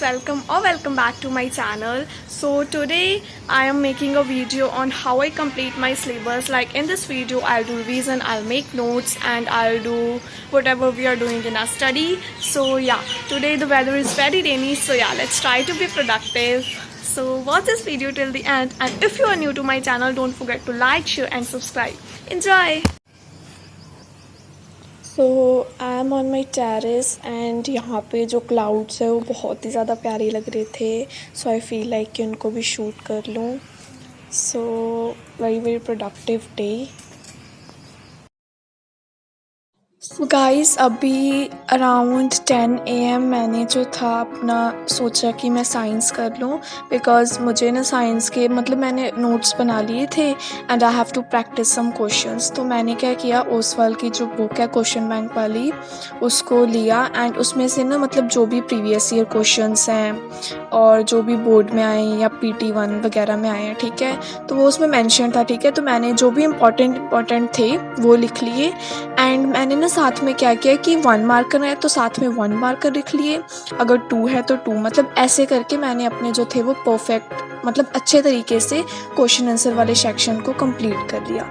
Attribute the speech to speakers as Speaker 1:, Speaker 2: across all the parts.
Speaker 1: welcome back to my channel. So today I am making a video on how I complete my syllabus. Like in this video I'll do revision, I'll make notes, and I'll do whatever we are doing in our study. So yeah, today the weather is very rainy, so yeah, let's try to be productive. So watch this video till the end, and if you are new to my channel, don't forget to like, share and subscribe. Enjoy! So I M on my terrace and यहाँ पे जो clouds है वो बहुत ही ज़्यादा प्यारे लग रहे थे. सो आई फील लाइक कि उनको भी शूट कर लूँ. So very productive day. So guys अभी अराउंड 10 AM मैंने जो था अपना सोचा कि मैं साइंस कर लूँ, बिकॉज़ मुझे ना साइंस के मतलब मैंने नोट्स बना लिए थे and I have to practise some questions. तो मैंने क्या किया, ओसवाल की जो बुक है क्वेश्चन बैंक वाली, उसको लिया एंड उसमें से ना मतलब जो भी प्रीवियस ईयर क्वेश्चंस हैं और जो भी बोर्ड में आए हैं या PT1 वगैरह में आए हैं, ठीक है, तो वो उसमें मेंशन था, ठीक है. तो मैंने जो भी इम्पॉर्टेंट थे वो लिख लिए एंड मैंने ना साथ में क्या किया कि 1 मार्कर है तो साथ में 1 मार्कर लिख लिए, अगर 2 है तो 2, मतलब ऐसे करके मैंने अपने जो थे वो परफेक्ट मतलब अच्छे तरीके से क्वेश्चन आंसर वाले सेक्शन को कंप्लीट कर लिया.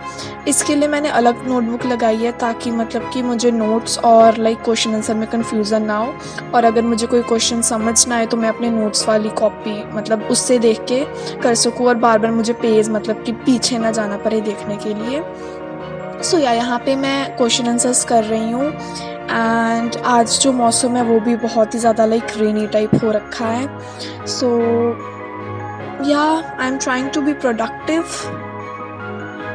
Speaker 1: इसके लिए मैंने अलग नोटबुक लगाई है ताकि मतलब कि मुझे नोट्स और लाइक क्वेश्चन आंसर में कन्फ्यूज़न ना हो, और अगर मुझे कोई क्वेश्चन समझ ना आए तो मैं अपने नोट्स वाली कॉपी मतलब उससे देख के कर सकूँ और बार बार मुझे पेज मतलब कि पीछे ना जाना पड़े देखने के लिए. सो यहाँ पे मैं क्वेश्चन आंसर्स कर रही हूँ एंड आज जो मौसम है वो भी बहुत ही ज़्यादा लाइक रेनी टाइप हो रखा है. So I am trying to be productive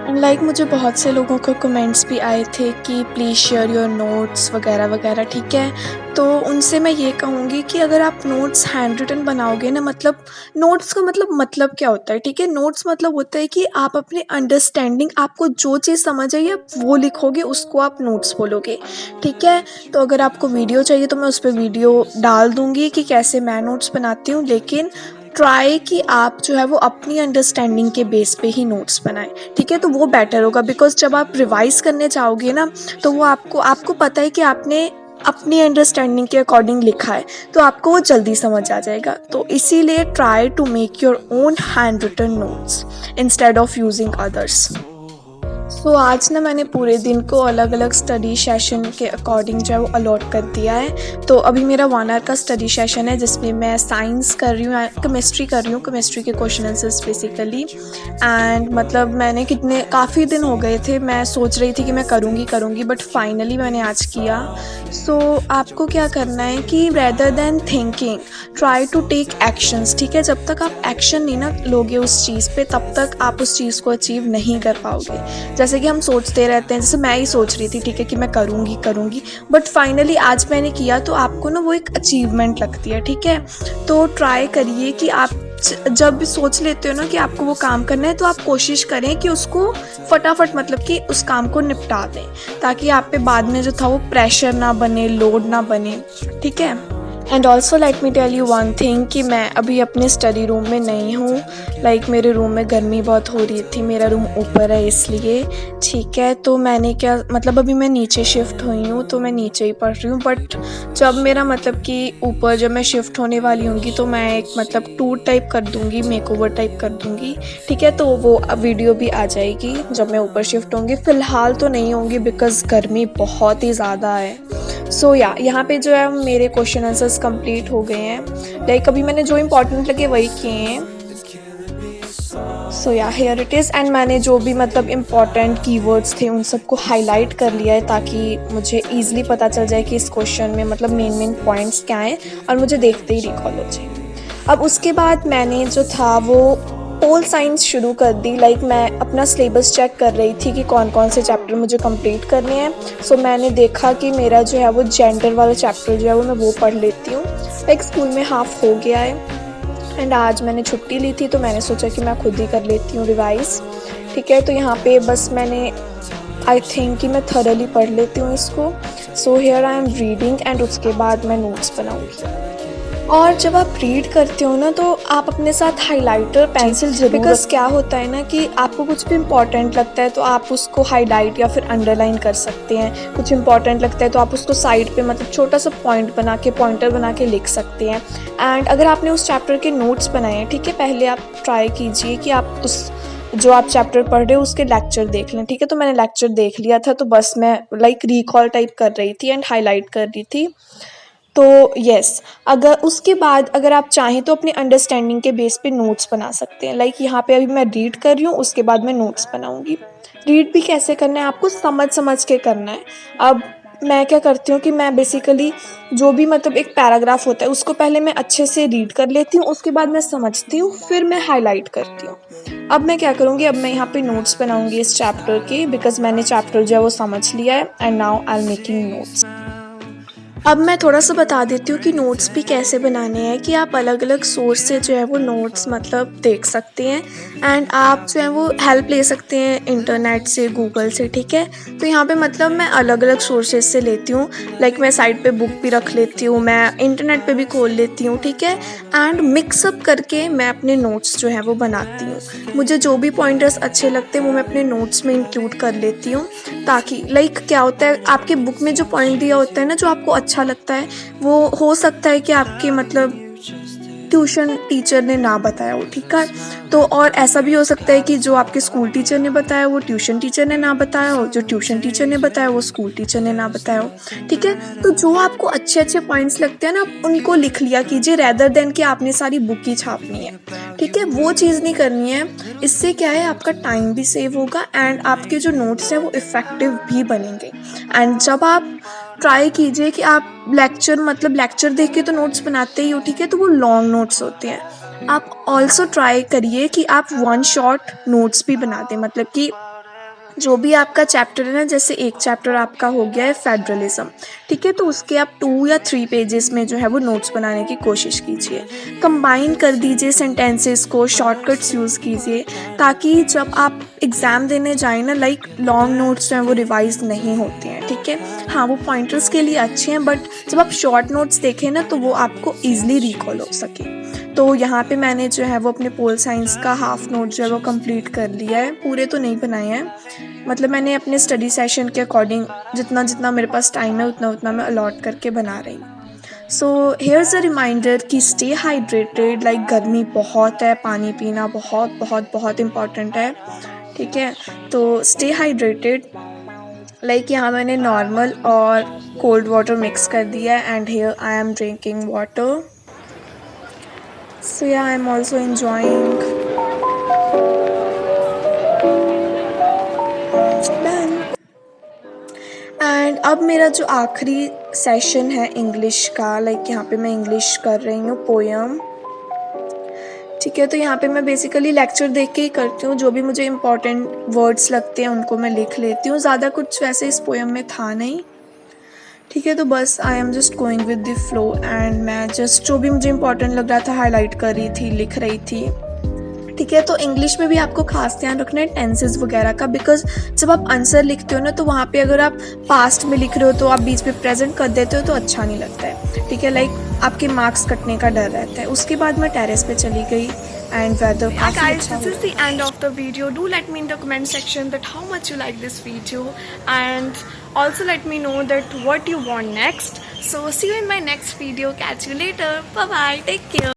Speaker 1: and like मुझे बहुत से लोगों को कमेंट्स भी आए थे कि प्लीज़ शेयर योर नोट्स वगैरह वगैरह, ठीक है. तो उनसे मैं ये कहूँगी कि अगर आप नोट्स हैंड रिटन बनाओगे ना, मतलब नोट्स का मतलब क्या होता है, ठीक है. नोट्स मतलब होता है कि आप अपने अंडरस्टैंडिंग, आपको जो चीज़ समझ आई आप वो लिखोगे, उसको आप नोट्स बोलोगे, ठीक है. तो अगर आपको वीडियो चाहिए तो मैं उस पर वीडियो डाल दूँगी कि कैसे मैं नोट्स बनाती हूँ, लेकिन ट्राई कि आप जो है वो अपनी अंडरस्टैंडिंग के बेस पे ही नोट्स बनाएं, ठीक है. तो वो बेटर होगा, बिकॉज जब आप रिवाइज करने जाओगे ना तो वो आपको पता है कि आपने अपनी अंडरस्टैंडिंग के अकॉर्डिंग लिखा है, तो आपको वो जल्दी समझ आ जाएगा. तो इसीलिए try to make your own hand written notes instead of using others. So आज ना मैंने पूरे दिन को अलग अलग स्टडी सेशन के अकॉर्डिंग जो है वो अलॉट कर दिया है. तो अभी मेरा 1 आवर का स्टडी सेशन है जिसमें मैं साइंस कर रही हूँ, केमिस्ट्री कर रही हूँ, केमिस्ट्री के क्वेश्चन आंसर्स बेसिकली. एंड मतलब मैंने काफ़ी दिन हो गए थे, मैं सोच रही थी कि मैं करूँगी बट फाइनली मैंने आज किया. सो आपको क्या करना है कि rather than thinking try to take actions, ठीक है. जब तक आप एक्शन नहीं ना लोगे उस चीज़ पे, तब तक आप उस चीज़ को अचीव नहीं कर पाओगे. जैसे कि हम सोचते रहते हैं, जैसे मैं ही सोच रही थी, ठीक है, कि मैं करूँगी बट फाइनली आज मैंने किया तो आपको ना वो एक अचीवमेंट लगती है, ठीक है. तो ट्राई करिए कि आप जब भी सोच लेते हो ना कि आपको वो काम करना है तो आप कोशिश करें कि उसको फटाफट मतलब कि उस काम को निपटा दें, ताकि आप पे बाद में जो था वो प्रेशर ना बने, लोड ना बने, ठीक है. And also let me tell you one thing कि मैं अभी अपने स्टडी रूम में नहीं हूँ. लाइक मेरे रूम में गर्मी बहुत हो रही थी, मेरा रूम ऊपर है इसलिए, ठीक है. तो मैंने क्या मतलब अभी मैं नीचे शिफ्ट हुई हूँ तो मैं नीचे ही पढ़ रही हूँ, बट जब मेरा मतलब कि ऊपर जब मैं शिफ्ट होने वाली होंगी तो मैं एक मतलब टूर टाइप कर दूँगी, मेकओवर टाइप कर दूँगी, ठीक है. तो वो वीडियो भी आ जाएगी जब मैं ऊपर शिफ्ट होंगी. फ़िलहाल तो नहीं होंगी बिकॉज़ गर्मी बहुत ही ज़्यादा है. सो यहाँ पे जो है मेरे क्वेश्चन आंसर्स कंप्लीट हो गए हैं. लाइक अभी मैंने जो इम्पोर्टेंट लगे वही किए हैं. So here it is. And मैंने जो भी मतलब इम्पॉर्टेंट कीवर्ड्स थे उन सबको हाईलाइट कर लिया है ताकि मुझे ईजिली पता चल जाए कि इस क्वेश्चन में मतलब मेन पॉइंट्स क्या हैं और मुझे देखते ही रिकॉल हो जाए. अब उसके बाद मैंने जो था वो पोल साइंस शुरू कर दी. लाइक मैं अपना सिलेबस चेक कर रही थी कि कौन कौन से चैप्टर मुझे कंप्लीट करने हैं. सो मैंने देखा कि मेरा जो है वो जेंडर वाला चैप्टर जो है वो मैं वो पढ़ लेती हूँ. लाइक स्कूल में हाफ हो गया है एंड आज मैंने छुट्टी ली थी तो मैंने सोचा कि मैं खुद ही कर लेती हूँ रिवाइज़, ठीक है. तो यहाँ पे बस मैंने आई थिंक कि मैं थरली पढ़ लेती हूँ इसको. So here I am reading and उसके बाद मैं नोट्स बनाऊँगी. और जब आप रीड करते हो ना तो आप अपने साथ हाइलाइटर पेंसिल जरूर, बिकॉज क्या होता है ना कि आपको कुछ भी इम्पॉर्टेंट लगता है तो आप उसको हाईलाइट या फिर अंडरलाइन कर सकते हैं। कुछ इम्पॉर्टेंट लगता है तो आप उसको साइड पे मतलब छोटा सा पॉइंटर बना के लिख सकते हैं। एंड अगर आपने उस चैप्टर के नोट्स बनाए हैं, ठीक है, पहले आप ट्राई कीजिए कि आप उस जो आप चैप्टर पढ़ रहे हो उसके लेक्चर देख लें, ठीक है। तो मैंने लेक्चर देख लिया था, तो बस मैं लाइक रिकॉल टाइप कर रही थी एंड हाईलाइट कर रही थी। तो यस, अगर उसके बाद अगर आप चाहें तो अपनी अंडरस्टैंडिंग के बेस पे नोट्स बना सकते हैं। लाइक यहाँ पे अभी मैं रीड कर रही हूँ, उसके बाद मैं नोट्स बनाऊँगी। रीड भी कैसे करना है, आपको समझ के करना है। अब मैं क्या करती हूँ कि मैं बेसिकली जो भी मतलब एक पैराग्राफ होता है उसको पहले मैं अच्छे से रीड कर लेती हूँ, उसके बाद मैं समझती हूँ, फिर मैं हाईलाइट करती हूँ। अब मैं क्या करूँगी, अब मैं यहाँ पे नोट्स बनाऊँगी इस चैप्टर के, बिकॉज मैंने चैप्टर जो है वो समझ लिया है and now I am making notes. अब मैं थोड़ा सा बता देती हूँ कि नोट्स भी कैसे बनाने हैं, कि आप अलग अलग सोर्स से जो है वो नोट्स मतलब देख सकते हैं एंड आप जो है वो हेल्प ले सकते हैं इंटरनेट से, गूगल से, ठीक है। तो यहाँ पे मतलब मैं अलग अलग सोर्सेज से लेती हूँ। लाइक मैं साइड पे बुक भी रख लेती हूँ, मैं इंटरनेट पे भी खोल लेती हूँ, ठीक है। एंड मिक्सअप करके मैं अपने नोट्स जो है वो बनाती हूँ। मुझे जो भी पॉइंटर्स अच्छे लगते हैं वो मैं अपने नोट्स में इंक्लूड कर लेती हूँ, ताकि लाइक क्या होता है, आपके बुक में जो पॉइंट दिया होता है ना, जो आपको अच्छा लगता है, वो हो सकता है कि आपके मतलब ट्यूशन टीचर ने ना बताया हो, ठीक है। तो और ऐसा भी हो सकता है कि जो आपके स्कूल टीचर ने बताया वो ट्यूशन टीचर ने ना बताया हो, जो ट्यूशन टीचर ने बताया वो स्कूल टीचर ने ना बताया हो, ठीक है। तो जो आपको अच्छे अच्छे पॉइंट्स लगते हैं ना, उनको लिख लिया कीजिए, रेदर देन कि आपने सारी बुक ही छापनी है, ठीक है। वो चीज़ नहीं करनी है। इससे क्या है, आपका टाइम भी सेव होगा एंड आपके जो नोट्स हैं वो इफ़ेक्टिव भी बनेंगे। एंड जब आप ट्राई कीजिए कि आप लेक्चर देख के तो नोट्स बनाते ही हो, ठीक है, तो वो लॉन्ग नोट्स होते हैं। आप ऑल्सो ट्राई करिए कि आप वन शॉट नोट्स भी बना दें, मतलब कि जो भी आपका चैप्टर है ना, जैसे एक चैप्टर आपका हो गया है फेडरलिज्म, ठीक है, तो उसके आप 2 या 3 पेजेस में जो है वो नोट्स बनाने की कोशिश कीजिए। कंबाइन कर दीजिए सेंटेंसेस को, शॉर्टकट्स यूज़ कीजिए, ताकि जब आप एग्ज़ाम देने जाएँ ना, लाइक लॉन्ग नोट्स जो हैं वो रिवाइज नहीं होते हैं, ठीक है। हाँ, वो पॉइंटर्स के लिए अच्छे हैं, बट जब आप शॉर्ट नोट्स देखें ना तो वो आपको ईजिली रिकॉल हो सके। तो यहाँ पे मैंने जो है वो अपने पोल साइंस का हाफ नोट जो है वो कंप्लीट कर लिया है, पूरे तो नहीं बनाए हैं। मतलब मैंने अपने स्टडी सेशन के अकॉर्डिंग जितना जितना मेरे पास टाइम है उतना उतना मैं अलॉट करके बना रही हूँ। सो हेयर्स अ रिमाइंडर कि स्टे हाइड्रेटेड, लाइक गर्मी बहुत है, पानी पीना बहुत बहुत बहुत इम्पॉर्टेंट है, ठीक है। तो स्टे हाइड्रेटेड, लाइक यहाँ मैंने नॉर्मल और कोल्ड वाटर मिक्स कर दिया है and here I am drinking water. So yeah, I'm also enjoying. Done. And अब मेरा जो आखिरी सेशन है इंग्लिश का, लाइक यहाँ पे मैं इंग्लिश कर रही हूँ पोएम, ठीक है। तो यहाँ पे मैं बेसिकली लेक्चर देख के ही करती हूँ, जो भी मुझे इम्पोर्टेंट वर्ड्स लगते हैं उनको मैं लिख लेती हूँ। ज़्यादा कुछ वैसे इस पोएम में था नहीं, ठीक है। तो बस I am just going with the flow and मैं जस्ट जो भी मुझे इंपॉर्टेंट लग रहा था हाईलाइट कर रही थी, लिख रही थी, ठीक है। तो इंग्लिश में भी आपको खास ध्यान रखना है टेंसेस वगैरह का, बिकॉज जब आप आंसर लिखते हो ना तो वहाँ पे अगर आप पास्ट में लिख रहे हो तो आप बीच में प्रेजेंट कर देते हो तो अच्छा नहीं लगता है, ठीक है। लाइक आपके मार्क्स कटने का डर रहता है। उसके बाद मैं टेरेस पे चली गई एंड वेदर काफी अच्छा
Speaker 2: This is the end of the video. Do let me in the comment section that how much you like this video, and also let me know that what you want next. So see you in my next video. Catch you later. Bye bye. Take care.